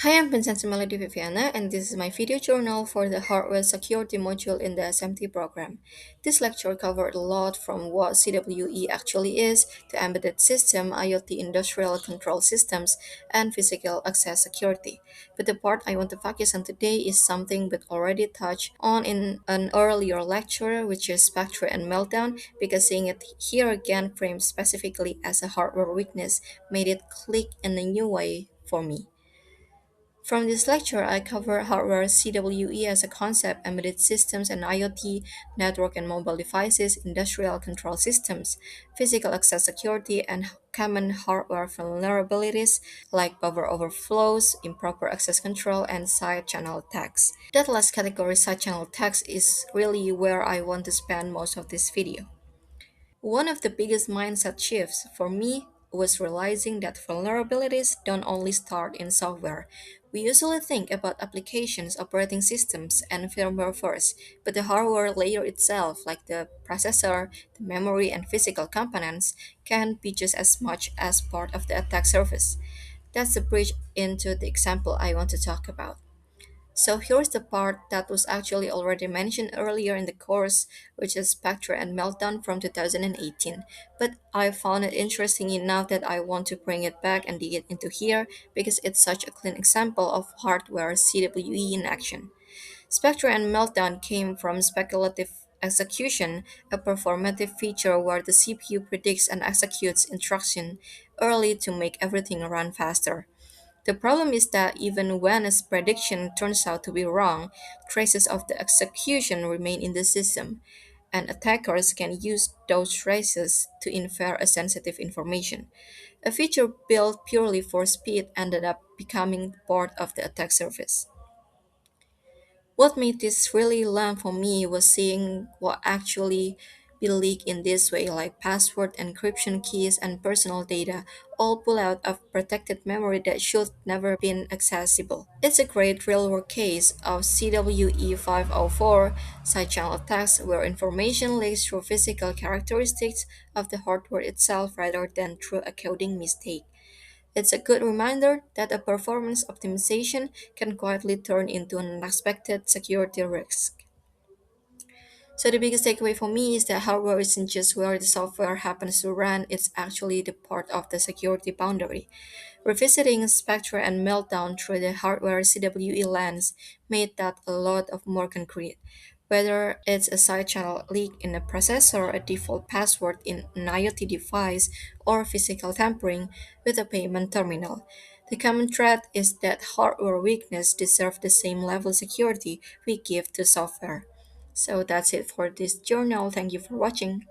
Hi, I'm Vincent Melody Viviana, and this is my video journal for the Hardware Security module in the SMT program. This lecture covered a lot from what CWE actually is to embedded system, IoT industrial control systems, and physical access security. But the part I want to focus on today is something we've already touched on in an earlier lecture, which is Spectre and Meltdown, because seeing it here again framed specifically as a hardware weakness made it click in a new way for me. From this lecture, I cover hardware CWE as a concept, embedded systems and IoT, network and mobile devices, industrial control systems, physical access security, and common hardware vulnerabilities like power overflows, improper access control, and side channel attacks. That last category, side channel attacks, is really where I want to spend most of this video. One of the biggest mindset shifts for me was realizing that vulnerabilities don't only start in software. We usually think about applications, operating systems, and firmware first, but the hardware layer itself, like the processor, the memory, and physical components, can be just as much as part of the attack surface. That's the bridge into the example I want to talk about. So here's the part that was actually already mentioned earlier in the course, which is Spectre and Meltdown from 2018. But I found it interesting enough that I want to bring it back and dig it into here because it's such a clean example of hardware CWE in action. Spectre and Meltdown came from speculative execution, a performative feature where the CPU predicts and executes instruction early to make everything run faster. The problem is that even when a prediction turns out to be wrong, traces of the execution remain in the system, and attackers can use those traces to infer a sensitive information. A feature built purely for speed ended up becoming part of the attack surface. What made this really learn for me was seeing what actually be leaked in this way, like password, encryption keys, and personal data, all pull out of protected memory that should never been accessible. It's a great real-world case of CWE 504 side channel attacks where information leaks through physical characteristics of the hardware itself rather than through a coding mistake. It's a good reminder that a performance optimization can quietly turn into an unexpected security risk. So the biggest takeaway for me is that hardware isn't just where the software happens to run, it's actually the part of the security boundary. Revisiting Spectre and Meltdown through the hardware CWE lens made that a lot of more concrete. Whether it's a side channel leak in a processor, a default password in an IoT device, or physical tampering with a payment terminal. The common thread is that hardware weakness deserve the same level of security we give to software. So that's it for this journal. Thank you for watching.